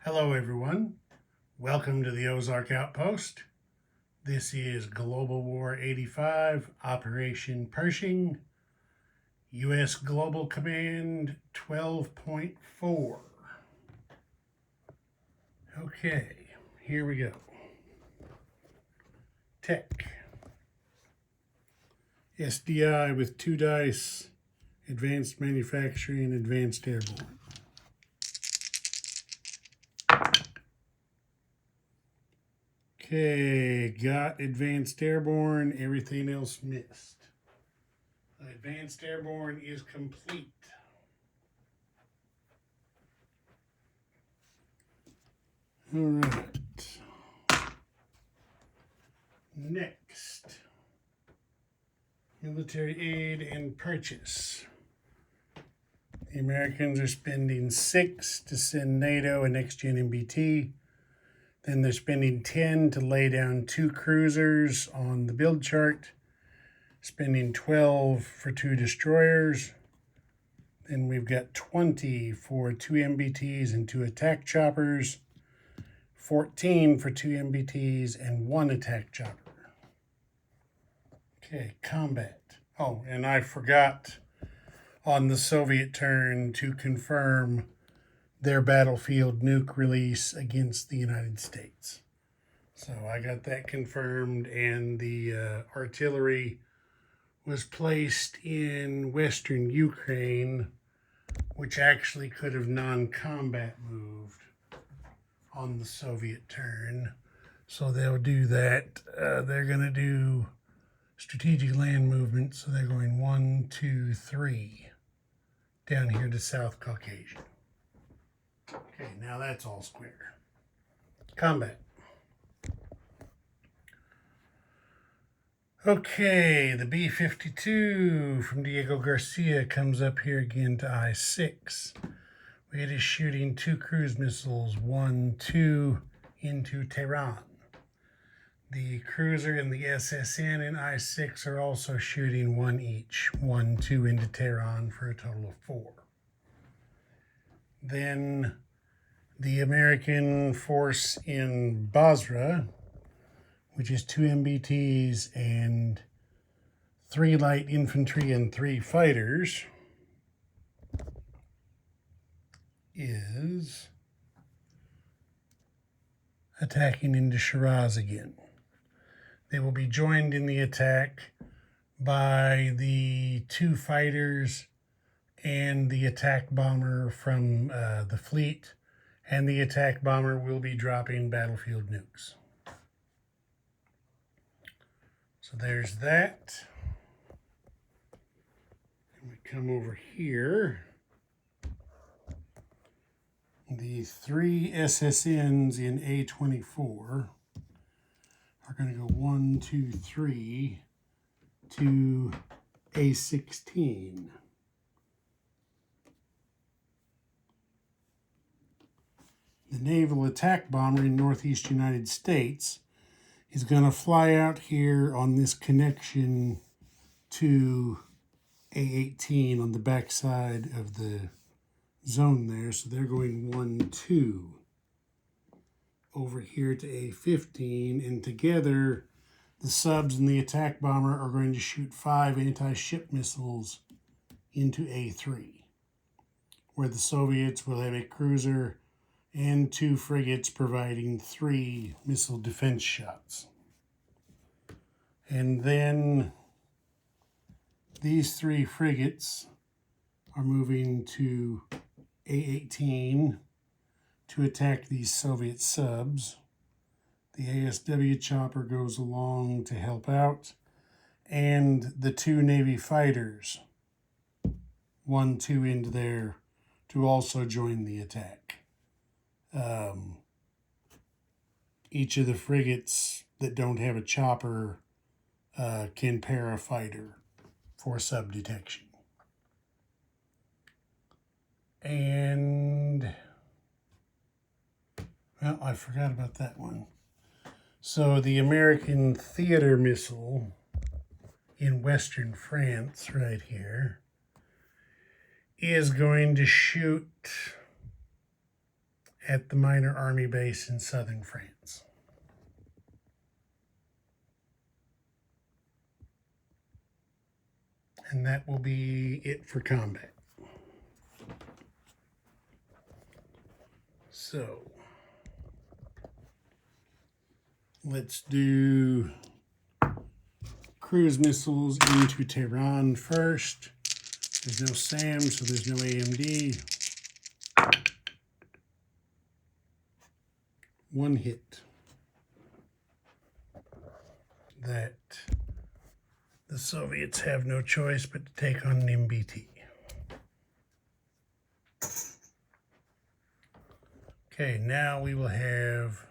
Hello everyone, welcome to the Ozark Outpost. This is Global War 85, Operation Pershing, U.S. Global Command 12.4. Okay, here we go. Tech. SDI with 2 dice, Advanced Manufacturing, Advanced Airborne. Okay, got Advanced Airborne, everything else missed. Advanced Airborne is complete. All right. Next, military aid and purchase. The Americans are spending 6 to send NATO a next-gen MBT. Then they're spending 10 to lay down 2 cruisers on the build chart. Spending 12 for 2 destroyers. Then we've got 20 for 2 MBTs and 2 attack choppers. 14 for 2 MBTs and 1 attack chopper. Okay, combat. Oh, and I forgot on the Soviet turn to confirm their battlefield nuke release against the United States. So I got that confirmed, and the artillery was placed in western Ukraine, which actually could have non-combat moved on the Soviet turn. So they'll do that. They're going to do strategic land movement, so they're going 1, 2, 3 down here to South Caucasia. Okay, now that's all square. Combat. Okay, the B-52 from Diego Garcia comes up here again to I-6. It is shooting 2 cruise missiles, 1, 2 into Tehran. The cruiser and the SSN in I-6 are also shooting 1 each, 1, 2 into Tehran for a total of 4. Then the American force in Basra, which is 2 MBTs and 3 light infantry and 3 fighters, is attacking into Shiraz again. They will be joined in the attack by the 2 fighters and the attack bomber from the fleet, and the attack bomber will be dropping battlefield nukes. So there's that. And we come over here. The 3 SSNs in A24 are going to go 1, 2, 3 to A16. The naval attack bomber in northeast United States is going to fly out here on this connection to A18 on the backside of the zone there. So they're going 1, 2 over here to A15, and together the subs and the attack bomber are going to shoot 5 anti-ship missiles into A3, where the Soviets will have a cruiser and 2 frigates providing 3 missile defense shots. And then these 3 frigates are moving to A18 to attack these Soviet subs. The ASW chopper goes along to help out, and the 2 Navy fighters, 1, 2 into there to also join the attack. Each of the frigates that don't have a chopper can pair a fighter for sub detection. And, well, I forgot about that one. So the American theater missile in western France right here is going to shoot at the minor army base in southern France. And that will be it for combat. So let's do cruise missiles into Tehran first. There's no SAM, so there's no AMD. One hit. That the Soviets have no choice but to take on an MBT. Okay, now we will have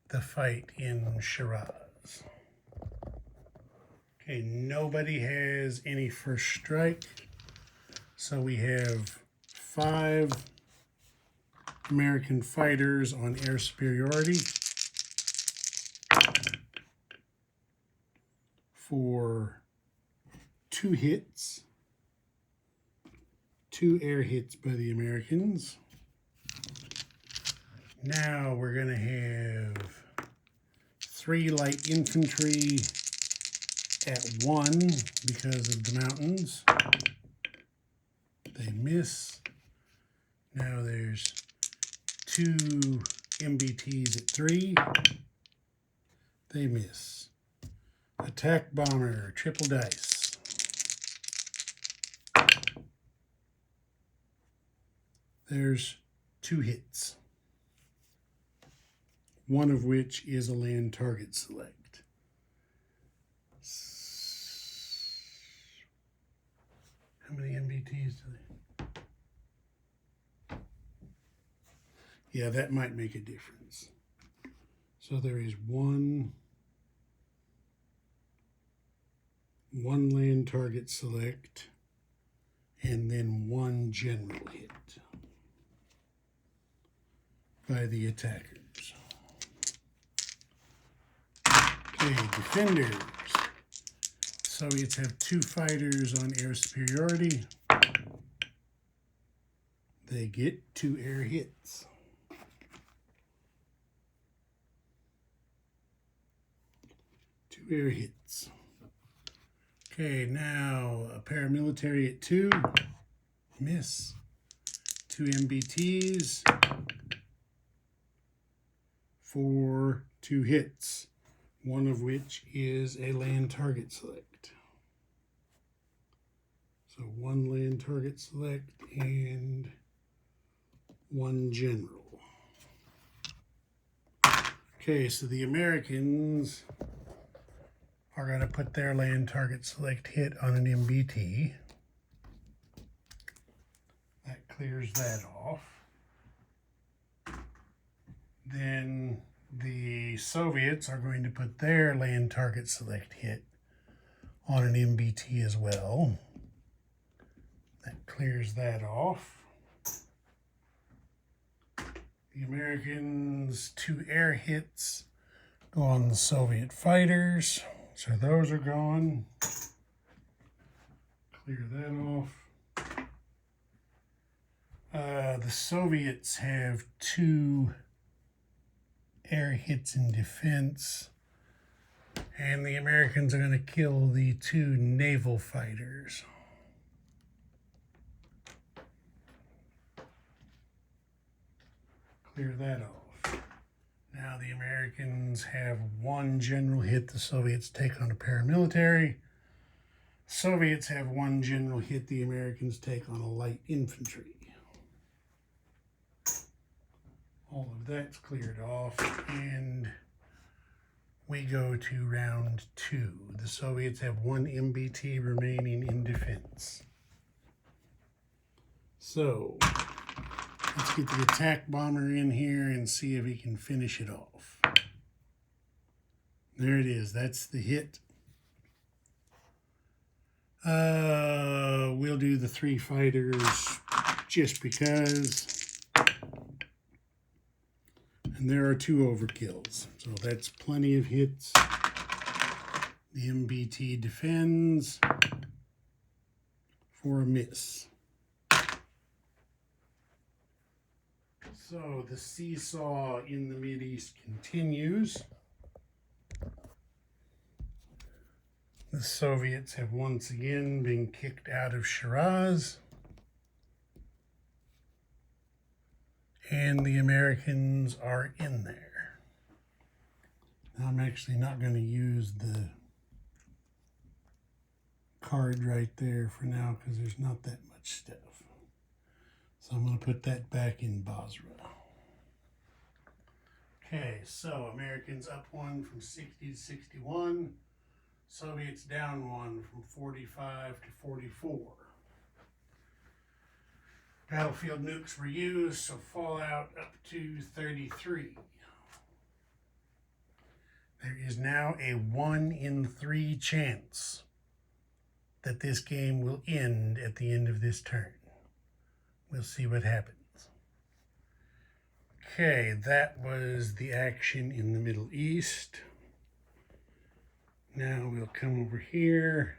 the fight in Shiraz. Okay, nobody has any first strike. So we have 5 American fighters on air superiority for 2 hits, 2 air hits by the Americans. Now we're going to have 3 light infantry at 1 because of the mountains. They miss. Now there's 2 MBTs at 3. They miss. Attack bomber, triple dice. There's 2 hits. One of which is a land target select. How many MBTs do they? Yeah, that might make a difference. So there is one land target select and then 1 general hit by the attackers. Okay, defenders. Soviets have 2 fighters on air superiority. They get 2 air hits. Two air hits. Okay, now a paramilitary at 2. Miss. 2 MBTs for 2 hits. One of which is a land target select. So 1 land target select and 1 general. Okay, so the Americans are going to put their land target select hit on an MBT. That clears that off. Then the Soviets are going to put their land target select hit on an MBT as well. That clears that off. The Americans' 2 air hits go on the Soviet fighters. So those are gone. Clear that off. The Soviets have 2 air hits in defense, and the Americans are going to kill the 2 naval fighters. Clear that off. Now the Americans have 1 general hit the Soviets take on a paramilitary. Soviets have 1 general hit the Americans take on a light infantry. All of that's cleared off, and we go to round 2. The Soviets have 1 MBT remaining in defense. So let's get the attack bomber in here and see if he can finish it off. There it is. That's the hit. We'll do the 3 fighters just because. And there are 2 overkills. So that's plenty of hits. The MBT defends for a miss. So the seesaw in the Mideast continues. The Soviets have once again been kicked out of Shiraz. And the Americans are in there. Now I'm actually not going to use the card right there for now because there's not that much stuff. So I'm going to put that back in Basra. Okay, so Americans up 1 from 60 to 61. Soviets down 1 from 45 to 44. Battlefield nukes were used, so fallout up to 33. There is now a 1 in 3 chance that this game will end at the end of this turn. We'll see what happens. Okay, that was the action in the Middle East. Now we'll come over here,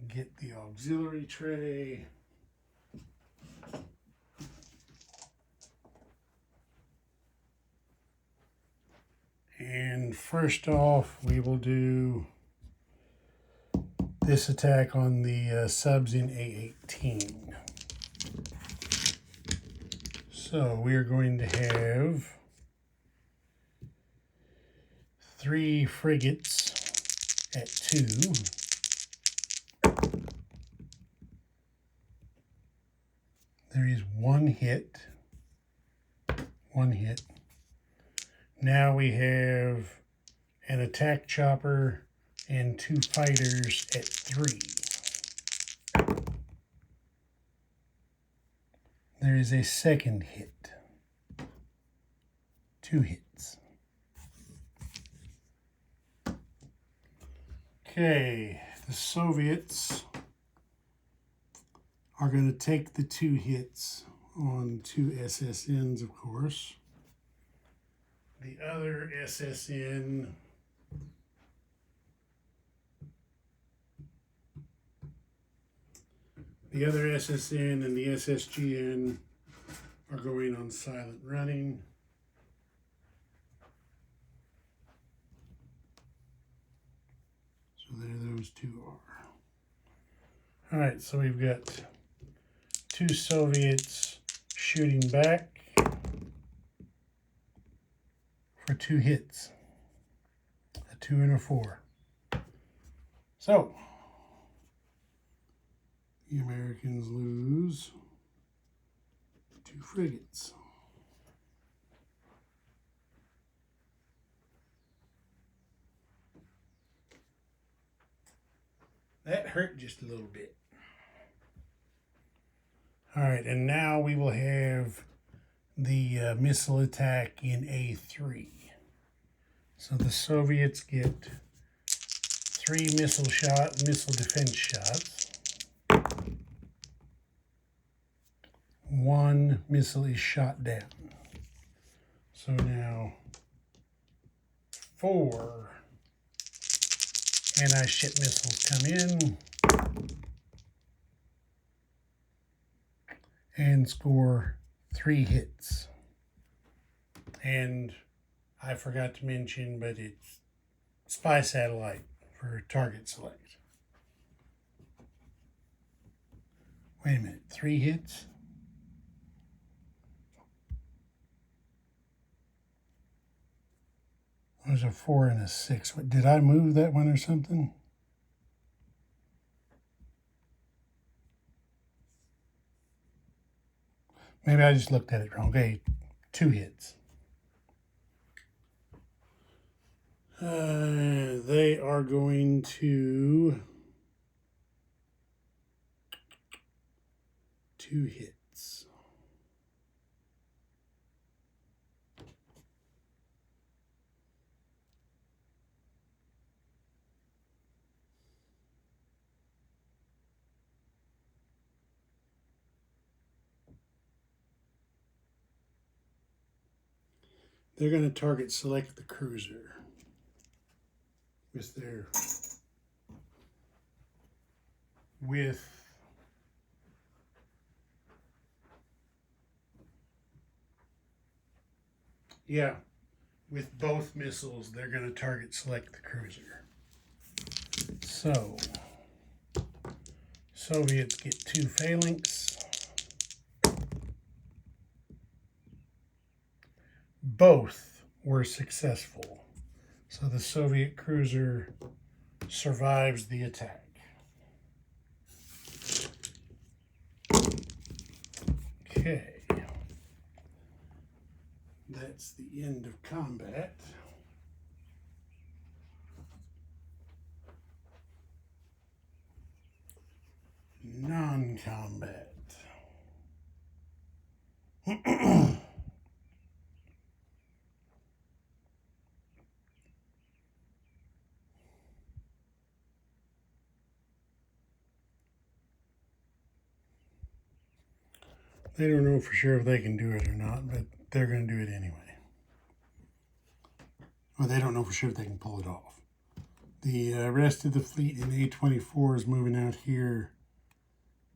get the auxiliary tray. And first off, we will do this attack on the subs in A18. So we are going to have 3 frigates at 2. There is 1 hit. 1 hit. Now we have an attack chopper and 2 fighters at 3. There is a second hit. 2 hits. Okay, the Soviets are going to take the 2 hits on 2 SSNs, of course. The other SSN and the SSGN are going on silent running. So there those 2 are. All right, so we've got 2 Soviets shooting back for 2 hits, a 2 and a 4. So the Americans lose 2 frigates. That hurt just a little bit. All right, and now we will have the missile attack in A3. So the Soviets get 3 missile defense shots. 1 missile is shot down. So now 4 anti-ship missiles come in and score 3 hits. And I forgot to mention, but it's spy satellite for target select. Wait a minute, 3 hits? There's a 4 and a 6. Did I move that one or something? Maybe I just looked at it wrong. Okay, 2 hits. They are going to 2 hits. They're going to target select the cruiser with Yeah, with both missiles, they're going to target select the cruiser. So, Soviets get 2 phalanx. Both were successful. So the Soviet cruiser survives the attack. Okay. That's the end of combat. Non-combat. They don't know for sure if they can do it or not, but they're going to do it anyway. Well, they don't know for sure if they can pull it off. The rest of the fleet in A-24 is moving out here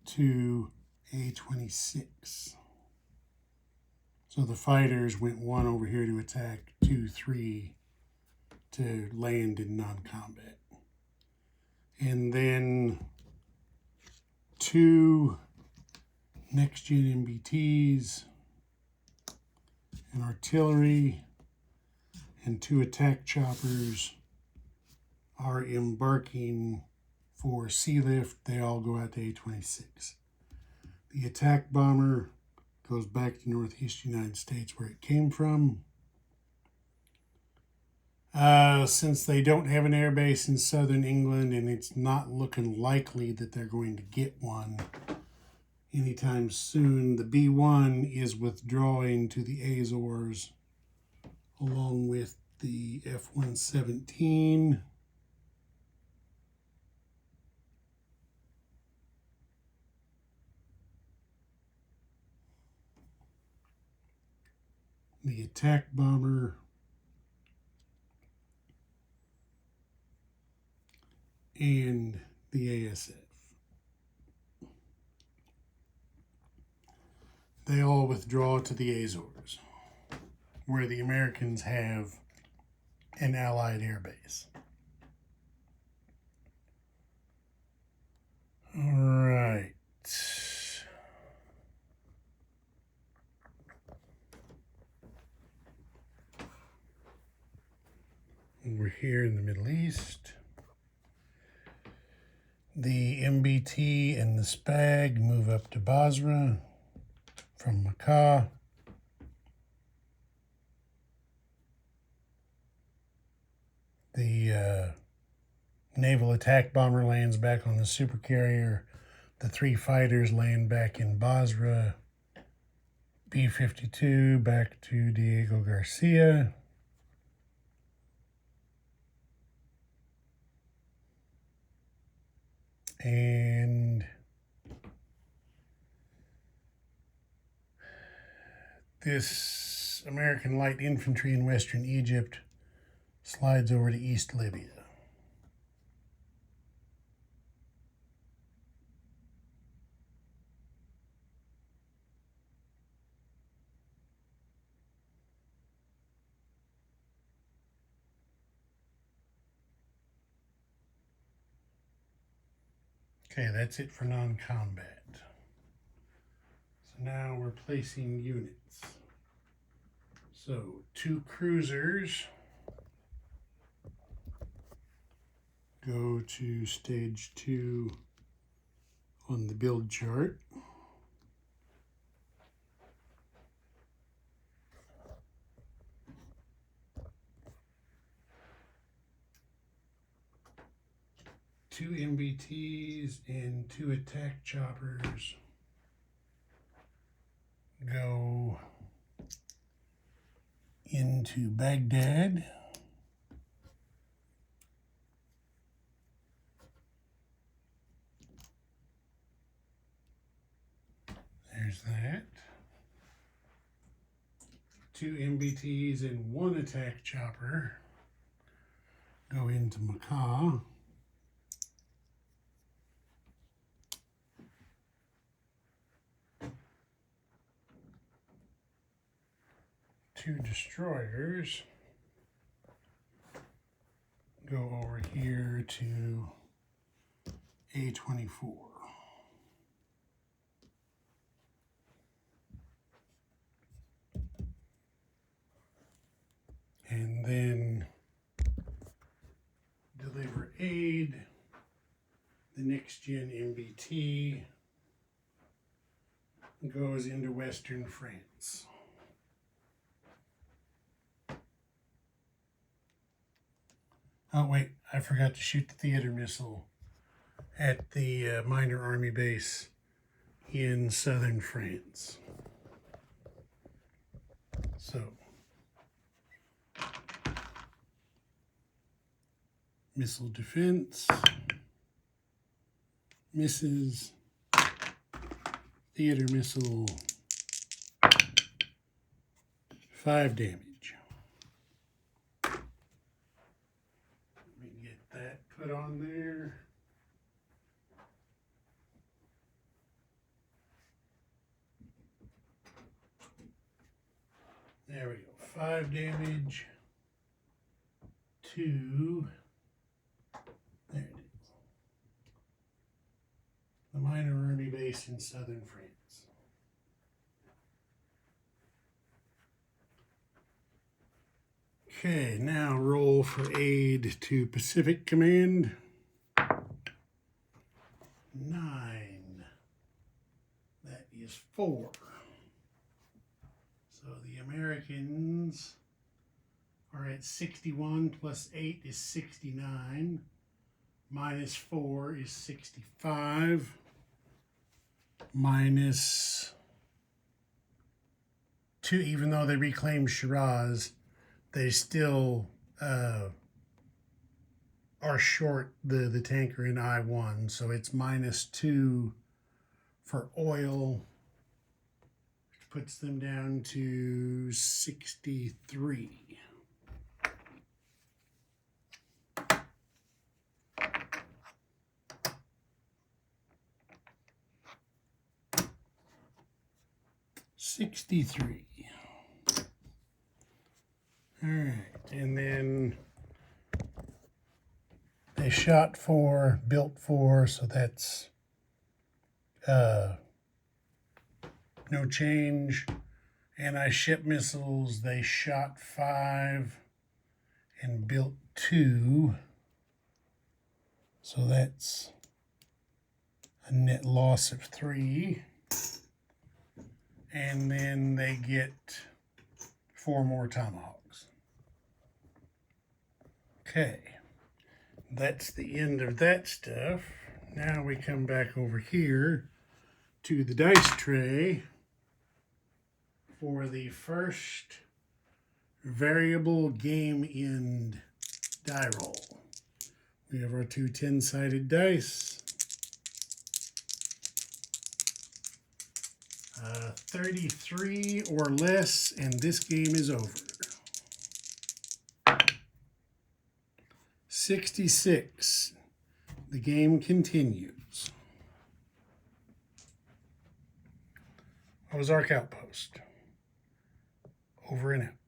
to A-26. So the fighters went 1 over here to attack, 2, 3 to land in non-combat. And then 2 next-gen MBTs, an artillery, and 2 attack choppers are embarking for sea lift. They all go out to A-26. The attack bomber goes back to northeast United States where it came from. Since they don't have an air base in southern England and it's not looking likely that they're going to get one anytime soon, the B-1 is withdrawing to the Azores along with the F-117. The attack bomber and the ASF. They all withdraw to the Azores, where the Americans have an Allied air base. All right. We're here in the Middle East. The MBT and the SPAG move up to Basra from Makkah. The naval attack bomber lands back on the supercarrier. The 3 fighters land back in Basra. B-52 back to Diego Garcia. And this American light infantry in western Egypt slides over to East Libya. Okay, that's it for non-combat. So now we're placing units. So 2 cruisers go to stage 2 on the build chart. Two MBTs and 2 attack choppers go into Baghdad. There's that. 2 MBTs and 1 attack chopper go into Makkah. two destroyers go over here to A24. And then deliver aid, the next gen MBT goes into Western France. Oh wait, I forgot to shoot the theater missile at the minor army base in southern France. So, missile defense, misses, theater missile, 5 damage. Let me get that put on there. There we go, 5 damage to, there it is, the minor army base in southern France. Okay, now roll for aid to Pacific Command. 9. That is 4. So the Americans are at 61 plus 8 is 69. Minus 4 is 65. Minus 2, even though they reclaimed Shiraz, they still are short the tanker in I-1. So it's minus 2 for oil, which puts them down to 63. All right, and then they shot 4, built 4, so that's no change. Anti-ship missiles, they shot 5 and built 2, so that's a net loss of 3. And then they get 4 more Tomahawks. Okay, that's the end of that stuff. Now we come back over here to the dice tray for the first variable game end die roll. We have our 2 10-sided dice. 33 or less, and this game is over. 66. The game continues. Ozark Outpost. Over and out.